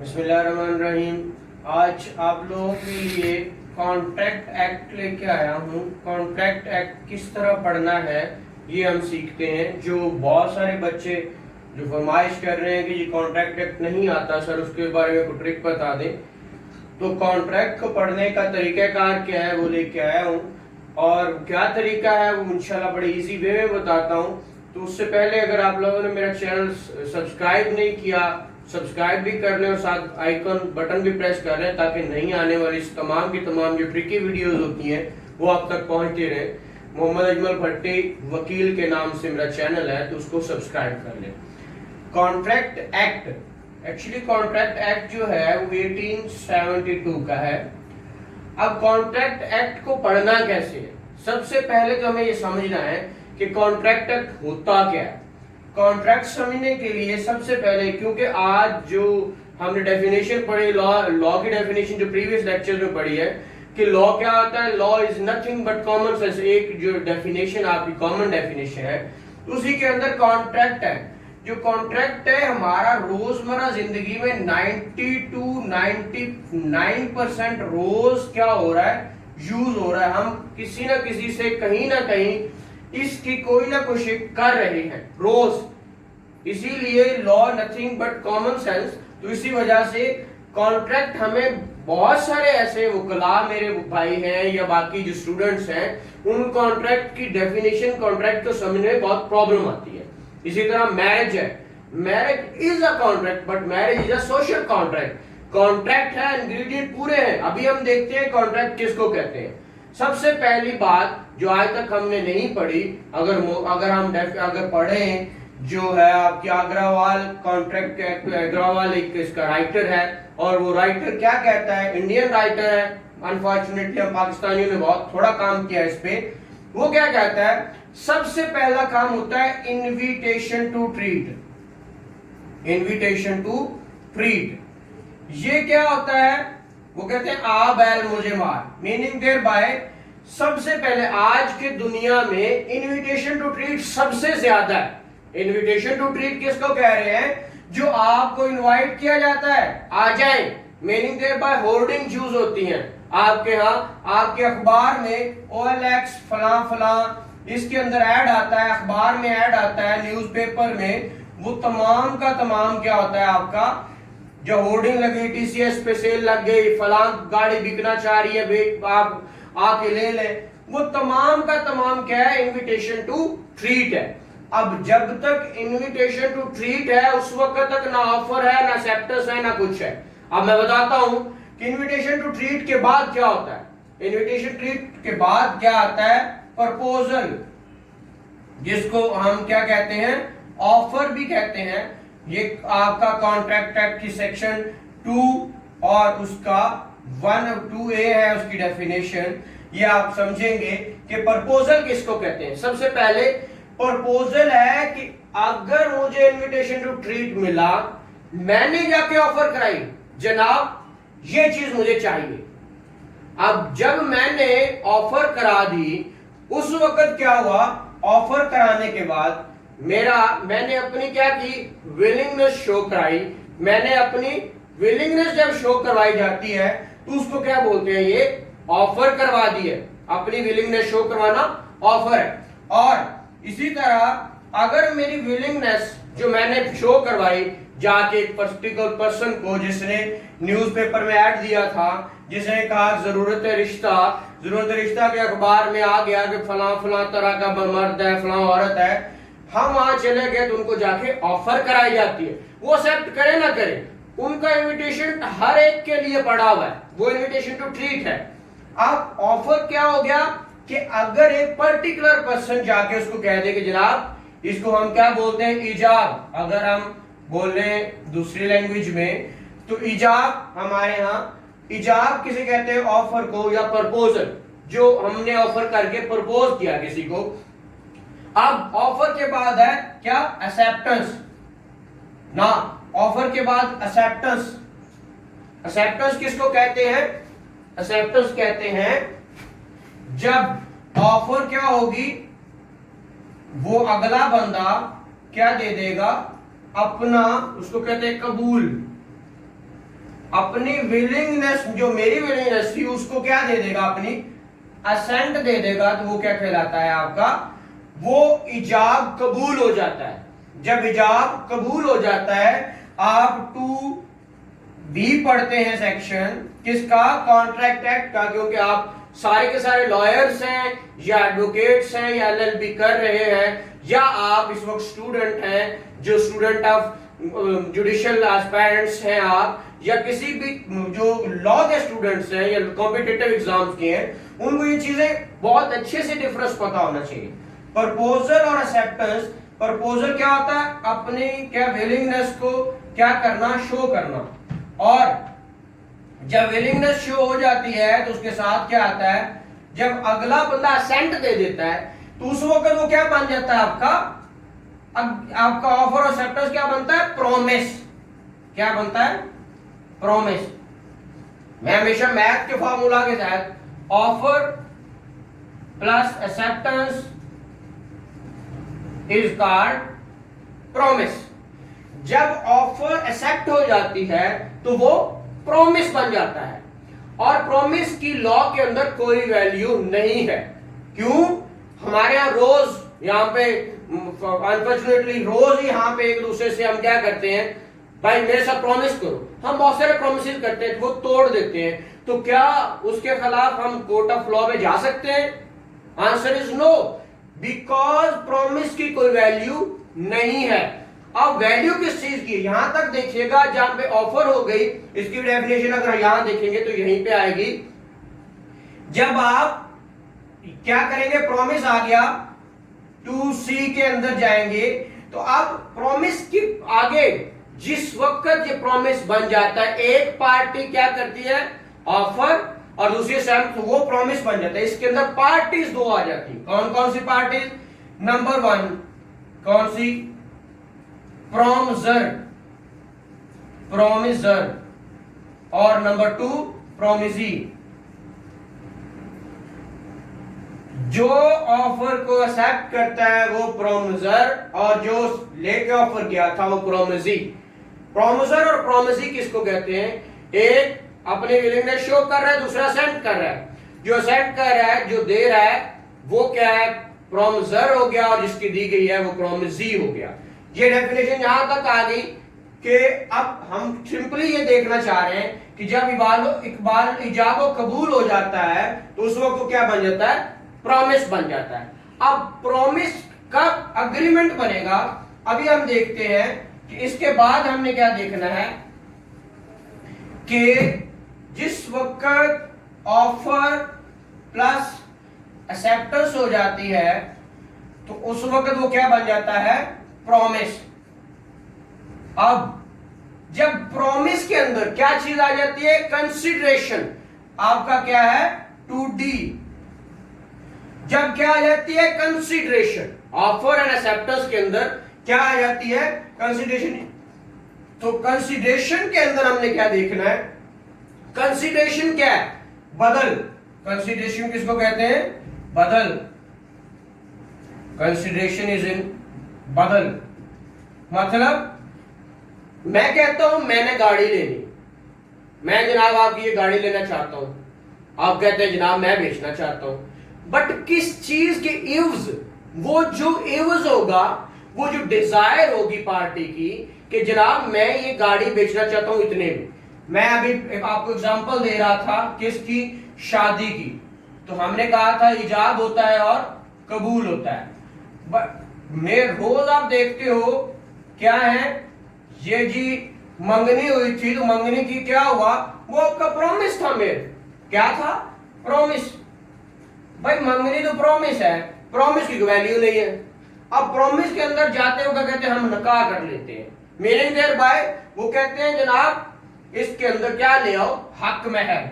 बिस्मिल्लाहिर्रहमानिर्रहीम। आज आप लोगों के लिए कॉन्ट्रैक्ट एक्ट लेके आया हूँ। कॉन्ट्रैक्ट एक्ट किस तरह पढ़ना है ये हम सीखते हैं। जो बहुत सारे बच्चे जो फरमाइश कर रहे हैं कि ये कॉन्ट्रैक्ट एक्ट नहीं आता सर, उसके बारे में कुछ ट्रिक बता दें। तो कॉन्ट्रैक्ट को पढ़ने का तरीक़ाकार क्या है वो लेके आया हूँ, और क्या तरीका है वो इंशाल्लाह बड़े इजी वे में बताता हूँ। तो उससे पहले अगर आप लोगों ने मेरा चैनल सब्सक्राइब नहीं किया, सब्सक्राइब भी कर लें और साथ आइकन बटन भी प्रेस कर लें, ताकि नहीं आने वाली तमाम की तमाम जो ट्रिकी वीडियोस होती हैं वो आप तक पहुंचती रहे। मोहम्मद अजमल भट्टी वकील के नाम से मेरा चैनल है, तो उसको सब्सक्राइब कर लें। Contract act, actually contract act जो है वो 1872 का है। अब कॉन्ट्रैक्ट एक्ट को पढ़ना कैसे है? सबसे पहले तो हमें ये समझना है कि कॉन्ट्रैक्ट एक्ट होता क्या है। कॉन्ट्रैक्ट समझने के लिए सबसे पहले, क्योंकि आज जो हमने डेफिनेशन पढ़ी, लॉ की डेफिनेशन जो प्रीवियस लेक्चर में पढ़ी है कि लॉ क्या होता है, law is nothing but common sense, एक जो डेफिनेशन आपकी कॉमन डेफिनेशन है, उसी के अंदर कॉन्ट्रैक्ट है। जो कॉन्ट्रैक्ट है हमारा रोजमर्रा जिंदगी में 90 to 99% रोज क्या हो रहा है, यूज हो रहा है। हम किसी ना किसी से कहीं ना कहीं इसकी कोई ना कोई कर रहे हैं रोज। इसीलिए law nothing but common sense. तो इसी वजह से कॉन्ट्रैक्ट हमें बहुत सारे ऐसे वकला मेरे भाई हैं या बाकी जो स्टूडेंट्स हैं, उन कॉन्ट्रैक्ट की डेफिनेशन, कॉन्ट्रैक्ट को समझने में बहुत प्रॉब्लम आती है। इसी तरह मैरिज है, marriage is a contract but marriage is a social contract. Contract है, इंग्रेडिएंट पूरे हैं। अभी हम देखते हैं कॉन्ट्रैक्ट किसको कहते हैं। सबसे पहली बात जो आज तक हमने नहीं पढ़ी, अगर पढ़ें, जो है आपकी अग्रवाल कॉन्ट्रैक्ट एक्ट, अग्रवाल एक इसका राइटर है, और वो राइटर क्या कहता है, इंडियन राइटर है, अनफॉर्चुनेटली हम पाकिस्तानियों ने बहुत थोड़ा काम किया इस पे। वो क्या कहता है, सबसे पहला काम होता है invitation to treat. Invitation to treat ये क्या होता है? वो कहते हैं आ बैल मुझे मार, मीनिंग देयर बाय सबसे पहले आज के दुनिया में इनविटेशन टू ट्रीट सबसे ज्यादा है। इनविटेशन टू ट्रीट किसको कह रहे हैं? जो आपको इनवाइट किया जाता है, आ जाए, meaning thereby hoarding use होती हैं आपके यहाँ, आपके अखबार में OLX फला फला, इसके अंदर ऐड आता है, अखबार में ऐड आता है, न्यूज़पेपर में, वो तमाम का तमाम क्या होता है आपका, जो होर्डिंग लगी, TCS पे सेल लग गई, फलां गाड़ी बिकना चाह रही है, आप आके ले ले, वो तमाम का तमाम क्या है, इनविटेशन टू ट्रीट है। अब जब तक इनविटेशन टू ट्रीट है उस वक्त तक ना ऑफर है, ना एक्सेप्टेंस है, ना कुछ है। अब मैं बताता हूं कि इनविटेशन टू ट्रीट के बाद क्या होता है। इनविटेशन ट्रीट के बाद क्या आता है, प्रपोजल, जिसको हम क्या कहते हैं, ऑफर भी कहते हैं। ये आपका कॉन्ट्रैक्ट एक्ट की सेक्शन 2 और उसका 1(2)(a) है उसकी डेफिनेशन। ये आप समझेंगे कि प्रपोजल किसको कहते हैं। सबसे पहले प्रपोजल है कि अगर मुझे इनविटेशन टू ट्रीट मिला, मैंने जाके ऑफर कराई, जनाब ये चीज मुझे चाहिए। अब जब मैंने ऑफर करा दी, उस वक्त क्या हुआ, ऑफर कराने के बाद मैंने अपनी क्या की, विलिंगनेस शो कराई। मैंने अपनी विलिंगनेस जब शो करवाई जाती है तो उसको क्या बोलते हैं, ये ऑफर करवा दी है। अपनी विलिंगनेस शो करवाना ऑफर है। और इसी तरह अगर मेरी विलिंगनेस जो मैंने शो करवाई जाके एक पर्टिकुलर पर्सन को, जिसने न्यूज़पेपर में ऐड दिया था, जिसने कहा जरूरत है रिश्ता के अखबार में आ गया कि फला फला तरह का मर्द है, फला औरत है, हम वहां चले गए तो उनको जाके ऑफर कराई जाती है। वो एक्सेप्ट करे ना करे, उनका इनविटेशन हर एक के लिए पड़ा हुआ है, वो इनविटेशन टू ट्रीट है। अब ऑफर क्या हो गया कि अगर एक पर्टिकुलर पर्सन जाके उसको कह दे कि जनाब, इसको हम क्या बोलते हैं, इजाब। अगर हम बोले दूसरी लैंग्वेज में तो इजाब, हमारे यहाँ इजाब किसे कहते हैं, ऑफर को या प्रपोजल, जो हमने ऑफर करके प्रपोज किया किसी को। अब ऑफर के बाद है क्या, एक्सेप्टेंस ना, ऑफर के बाद एक्सेप्टेंस। एक्सेप्टेंस किसको कहते हैं, एक्सेप्टेंस कहते हैं जब ऑफर क्या होगी, वो अगला बंदा क्या दे देगा, अपना, उसको कहते हैं कबूल, अपनी विलिंगनेस, जो मेरी विलिंगनेस थी उसको क्या दे देगा, अपनी असेंट दे देगा, तो वो क्या कहलाता है आपका, वो इजाब कबूल हो जाता है। जब इजाब कबूल हो जाता है, आप 2B पढ़ते हैं सेक्शन किसका, कॉन्ट्रैक्ट एक्ट का, क्योंकि आप सारे के सारे लॉयर्स हैं या एडवोकेट्स हैं या LLB कर रहे हैं, या आप इस वक्त स्टूडेंट हैं, जो स्टूडेंट ऑफ जुडिशियल एस्पायरेंट्स हैं आप, या किसी भी जो लॉ के स्टूडेंट्स हैं या कॉम्पिटिटिव एग्जाम्स के हैं, उनको ये चीजें बहुत अच्छे से डिफरेंस पता होना चाहिए। प्रपोजल और एक्सेप्टेंस, प्रपोजल क्या होता है, अपनी क्या विलिंगनेस को क्या करना, शो करना, और जब विलिंगनेस शो हो जाती है तो उसके साथ क्या आता है, जब अगला बंदा असेंट दे देता है तो उस वक्त वो क्या बन जाता है आपका ऑफर और एक्सेप्टेंस क्या बनता है, प्रॉमिस। क्या बनता है, प्रॉमिस। मैं हमेशा मैथ के फॉर्मूला के साथ offer plus acceptance is called promise. जब ऑफर एक्सेप्ट हो जाती है तो वो प्रॉमिस बन जाता है, और प्रॉमिस की लॉ के अंदर कोई वैल्यू नहीं है। क्यों, हमारे यहां रोज यहाँ पे अनफॉर्चुनेटली रोज यहाँ पे एक दूसरे से हम क्या करते हैं, भाई मेरे साथ प्रॉमिस करो, हम बहुत सारे प्रॉमिस करते हैं, वो तोड़ देते हैं, तो क्या उसके खिलाफ हम कोर्ट ऑफ लॉ में जा सकते हैं? Answer is no, because promise की कोई वैल्यू नहीं है। अब वैल्यू किस चीज की, यहां तक देखिएगा जहां पे ऑफर हो गई, इसकी डेफिनेशन अगर यहां देखेंगे तो यहीं पे आएगी। जब आप क्या करेंगे, प्रॉमिस आ गया, 2C के अंदर जाएंगे, तो अब प्रॉमिस के आगे जिस वक्त ये प्रॉमिस बन जाता है, एक पार्टी क्या करती है, ऑफर, और दूसरी साइड तो वो प्रॉमिस बन जाता है। इसके अंदर पार्टीज दो आ जाती है। कौन कौन सी पार्टीज, नंबर 1 कौन सी, प्रॉमिसर, प्रॉमिसर, और नंबर 2 प्रॉमिसी। जो ऑफर को एक्सेप्ट करता है वो प्रॉमिसर, और जो लेके ऑफर किया था वो प्रॉमिसी। प्रॉमिसर और प्रॉमिसी किसको कहते हैं, एक अपनी विलिंगनेस शो कर रहा है, दूसरा असेंट कर रहा है। जो असेंट कर रहा है, जो दे रहा है, वो क्या है, प्रॉमिसर हो गया, और जिसकी दी गई है वो प्रॉमिसी हो गया। ये डेफिनेशन यहां तक आ गई कि अब हम सिंपली ये देखना चाह रहे हैं कि जब इकबाल इजाब कबूल हो जाता है तो उस वक्त क्या बन जाता है, प्रॉमिस बन जाता है। अब प्रॉमिस कब अग्रीमेंट बनेगा, अभी हम देखते हैं कि इसके बाद हमने क्या देखना है कि जिस वक्त ऑफर प्लस एक्सेप्टेंस हो जाती है तो उस वक्त वो क्या बन जाता है, प्रॉमिस। अब जब प्रॉमिस के अंदर क्या चीज आ जाती है, कंसीडरेशन, आपका क्या है 2D। जब क्या आ जाती है, कंसीडरेशन, ऑफर एंड एक्सेप्टेंस के अंदर क्या आ जाती है, कंसीडरेशन। तो कंसीडरेशन के अंदर हमने क्या देखना है, कंसीडरेशन क्या है, बदल। कंसीडरेशन किसको कहते हैं, बदल। कंसीडरेशन इज इन बदल। मतलब मैं कहता हूं मैंने गाड़ी लेनी, मैं जनाब आपकी ये गाड़ी लेना चाहता हूं, आप कहते हैं जनाब मैं बेचना चाहता हूं, बट किस चीज के इव्ज, वो जो इव्ज होगा, वो जो डिजायर होगी पार्टी की कि जनाब मैं ये गाड़ी बेचना चाहता हूं इतने में। मैं अभी आपको एग्जांपल दे रहा था किसकी, शादी की। तो हमने कहा था इजाब होता है और कबूल होता है, बट मैं रोज आप देखते हो क्या है, ये जी मंगनी हुई थी, तो मंगनी की क्या हुआ, वो आपका प्रॉमिस था, मेरे क्या था, प्रॉमिस। भाई मंगनी तो प्रॉमिस है, प्रॉमिस की वैल्यू नहीं है। अब प्रॉमिस के अंदर जाते हो क्या कहते हैं, हम निकाह कर लेते हैं, मीनिंग देयर बाय वो कहते हैं जनाब इसके अंदर क्या ले आओ, हक महर।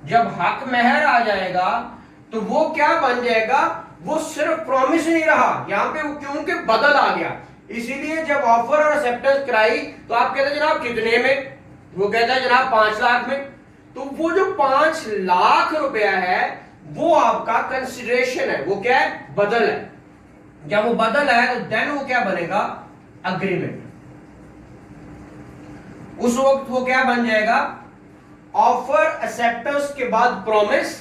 जब हक महर आ जाएगा तो वो क्या बन जाएगा, वो सिर्फ प्रॉमिस नहीं रहा, यहां पे वो क्योंकि बदल आ गया। इसीलिए जब ऑफर और एक्सेप्टेंस कराई तो आप कहते हैं जनाब कितने में, वो कहता है जनाब 5 लाख में। तो वो जो 5 लाख रुपया है वो आपका कंसिडरेशन है, वो क्या है, बदल है। जब वो बदल है तो देन वो क्या बनेगा, अग्रीमेंट। उस वक्त वो क्या बन जाएगा, ऑफर एक्सेप्टेंस के बाद प्रॉमिस,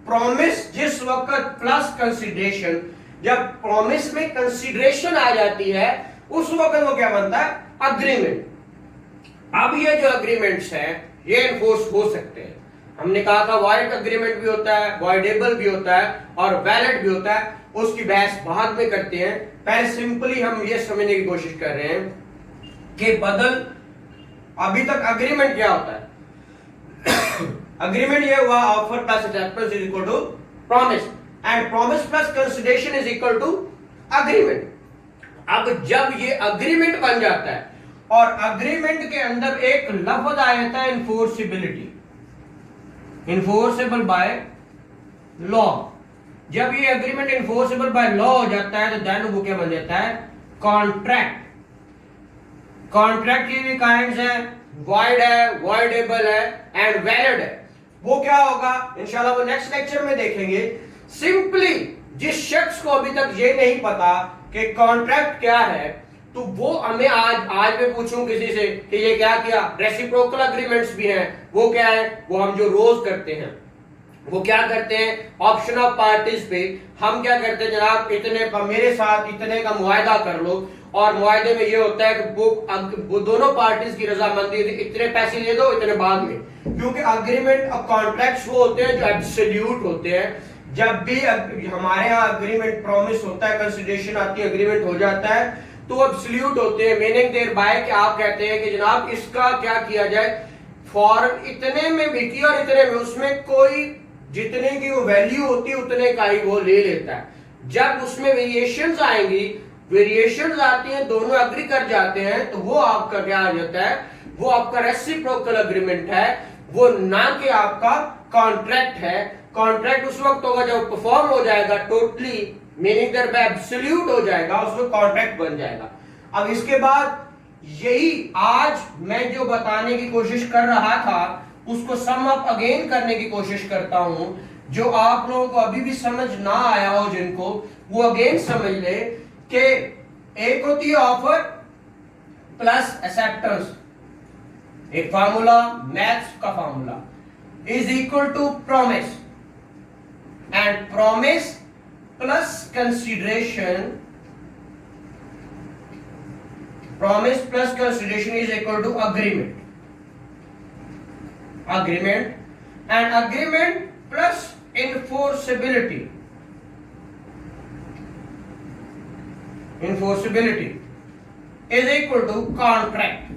प्रॉमिस जिस वक्त प्लस कंसीडरेशन, जब प्रॉमिस में कंसीडरेशन आ जाती है उस वक्त वो क्या बनता है, अग्रीमेंट। अब ये जो अग्रीमेंट्स हैं ये एनफोर्स हो सकते हैं। हमने कहा था वाइड अग्रीमेंट भी होता है, वॉइडेबल भी होता है और वैलिड भी होता है, उसकी बहस बाद में करते हैं। पहले सिंपली हम ये समझने की कोशिश कर रहे हैं कि अभी तक अग्रीमेंट क्या होता है। अग्रीमेंट ये हुआ offer plus acceptance is equal to promise and promise plus consideration is equal to agreement. अब जब ये अग्रीमेंट बन जाता है और अग्रीमेंट के अंदर एक लफ्ज आ जाता है इन्फोर्सिबिलिटी, इन्फोर्सेबल बाय लॉ। जब ये एग्रीमेंट इन्फोर्सेबल बाय लॉ हो जाता है तो देन वो क्या बन जाता है, कॉन्ट्रैक्ट। कॉन्ट्रैक्ट की भी काइंड्स है, वॉइड है, वॉइडेबल है एंड वैलिड है। वो क्या होगा इंशाल्लाह वो नेक्स्ट लेक्चर में देखेंगे। सिंपली जिस शख्स को अभी तक ये नहीं पता कि कॉन्ट्रैक्ट क्या है, तो वो हमें आज मैं पूछूं किसी से कि ये क्या किया, रेसिप्रोकल अग्रीमेंट्स भी हैं, वो क्या है, वो हम जो रोज करते हैं वो क्या करते हैं, ऑप्शन ऑफ पार्टीज पे हम क्या करते हैं जनाब, इतने मेरे साथ इतने का मुआहदा कर लो, और मुआहदे में ये होता है कि वो दोनों पार्टीज की रजामंदी, इतने पैसे दे दो इतने बाद में, क्योंकि अग्रीमेंट और कॉन्ट्रैक्ट्स वो होते हैं जो एब्सोल्यूट होते हैं। जब भी हमारे यहाँ अग्रीमेंट प्रॉमिस होता है, कंसीडरेशन आती है, अग्रीमेंट हो जाता है, तो एब्सोल्यूट होते हैं। मीनिंग देयर बाय कि आप कहते हैं कि जनाब इसका क्या किया जाए, फॉरन इतने में बिकी और इतने में, उसमें कोई जितने की वो वैल्यू होती है उतने का ही वो ले लेता है। जब उसमें वेरिएशंस आएंगी, वेरिएशंस आती हैं, दोनों एग्री कर जाते हैं, तो वो आपका क्या आ जाता है, वो आपका रेसिप्रोकल अग्रीमेंट है, वो ना कि आपका कॉन्ट्रैक्ट है। कॉन्ट्रैक्ट उस वक्त होगा जब परफॉर्म हो जाएगा totally, meaning that bye absolute हो जाएगा, उसमें कॉन्ट्रैक्ट बन जाएगा। अब इसके बाद यही आज मैं जो बताने की कोशिश कर रहा था उसको सम अप अगेन करने की कोशिश करता हूं। जो आप लोगों को अभी भी समझ ना आया हो जिनको, वो अगेन समझ ले कि एक होती है ऑफर प्लस एक्सेप्टेंस, एक फार्मूला मैथ्स का formula, is equal to promise, and promise plus consideration, promise plus consideration is equal to agreement, agreement and agreement plus enforceability, enforceability is equal to contract।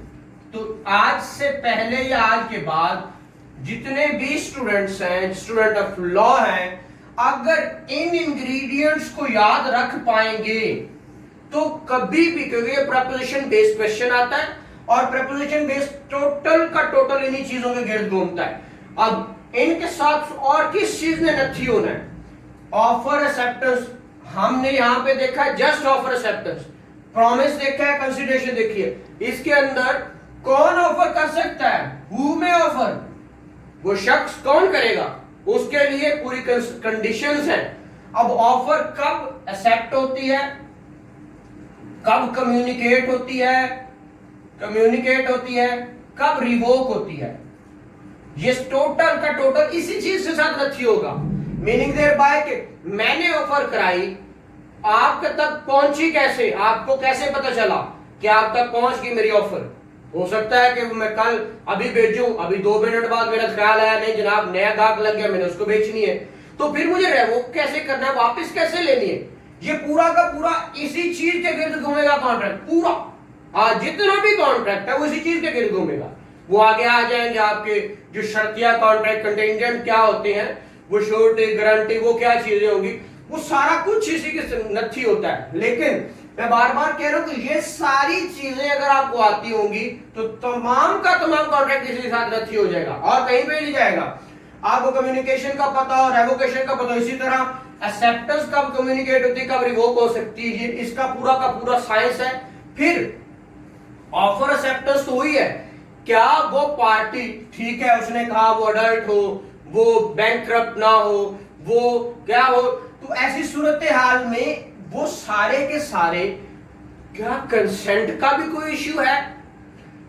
तो आज से पहले या आज के बाद जितने भी स्टूडेंट्स हैं, स्टूडेंट ऑफ लॉ हैं, अगर इन इंग्रेडिएंट्स को याद रख पाएंगे तो कभी भी, क्योंकि ये प्रपोजिशन बेस्ड क्वेश्चन आता है और प्रपोजिशन बेस्ड टोटल का टोटल इन्हीं चीजों के गिर्द घूमता है। अब इनके साथ और किस चीज ने नहीं होना है, ऑफर एक्सेप्टेंस हमने यहां पे देखा है, जस्ट ऑफर एक्सेप्टेंस, प्रॉमिस देखा है, कंसीडरेशन देखी है। इसके अंदर कौन ऑफर कर सकता है, हु में ऑफर, वो शख्स कौन करेगा, उसके लिए पूरी कंडीशंस हैं। अब ऑफर कब एक्सेप्ट होती है, कब कम्युनिकेट होती है, कब रिवोक होती है, ये टोटल का टोटल इसी चीज के साथ रखी होगा। मीनिंग देयर बाय के मैंने ऑफर कराई, आपके तक पहुंची कैसे, आपको कैसे पता चला कि आप तक पहुंच गई मेरी ऑफर। हो सकता है कि मैं कल अभी भेजूं, अभी 2 मिनट बाद मेरा ख्याल आया नहीं जनाब नया गाहक लग गया, मैंने उसको बेचनी है, तो फिर मुझे रिवोक कैसे करना है, वापस कैसे लेनी है, ये पूरा का पूरा इसी चीज के गिर्द घूमेगा कॉन्ट्रैक्ट पूरा। जितना भी कॉन्ट्रैक्ट है वो इसी चीज के गिर्द घूमेगा। वो आगे आ जाएंगे आपके जो शर्तिया कॉन्ट्रैक्ट, कंटिंजेंट क्या होते हैं, वो श्योरिटी, गारंटी, वो क्या चीजें होंगी, वो सारा कुछ इसी के नथी होता है। लेकिन मैं बार बार कह रहा हूं कि ये सारी चीजें अगर आपको आती होंगी तो तमाम का तमाम कॉन्ट्रैक्ट इसी के साथ नथी हो जाएगा और कहीं पे नहीं जाएगा। आपको कम्युनिकेशन का पता हो, रेवोकेशन का पता हो, इसी तरह एक्सेप्टेंस कब कम्युनिकेट होती है, कब रिवोक हो सकती है, इसका पूरा का पूरा साइंस है। फिर ऑफर एक्सेप्टेंस तो हुई है, क्या वो पार्टी ठीक है, उसने कहा वो अडल्ट हो, वो बैंकक्रप्ट ना हो, वो क्या हो, तो ऐसी सूरत हाल में वो सारे के सारे क्या कंसेंट का भी कोई इश्यू है,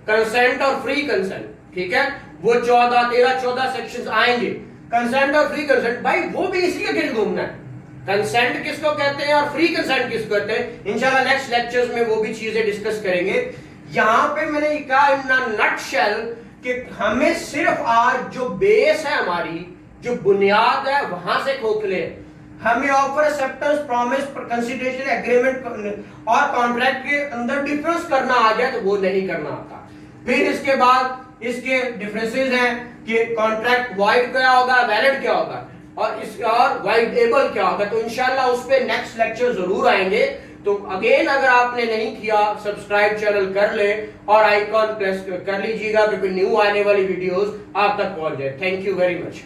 कंसेंट और फ्री कंसेंट, ठीक है, वो 14 सेक्शंस आएंगे। कंसेंट और फ्री कंसेंट, भाई वो भी इसी के गिर्द घूमना है। कंसेंट किसको कहते हैं और फ्री कंसेंट किसको कहते हैं, इंशाल्लाह नेक्स्ट लेक्चर्स में वो भी चीजें डिस्कस करेंगे। यहां पे मैंने कहा इन नटशेल कि हमें सिर्फ आज जो बेस है, हमारी जो बुनियाद है, वहां से खोखले। हमें offer, acceptance, promise, consideration, agreement और कॉन्ट्रैक्ट के अंदर डिफरेंस करना आ जाए तो वो नहीं करना आता। फिर इसके बाद इसके डिफरेंसेस हैं कि कॉन्ट्रैक्ट वॉइड क्या होगा, वैलिड क्या होगा, और इसका और वाइडेबल क्या होगा। तो इंशाल्लाह उस पे नेक्स्ट लेक्चर जरूर आएंगे। तो अगेन अगर आपने नहीं किया, सब्सक्राइब चैनल कर ले और आइकॉन प्रेस कर लीजिएगा, क्योंकि न्यू आने वाली वीडियोस आप तक पहुंच जाए। Thank you very much.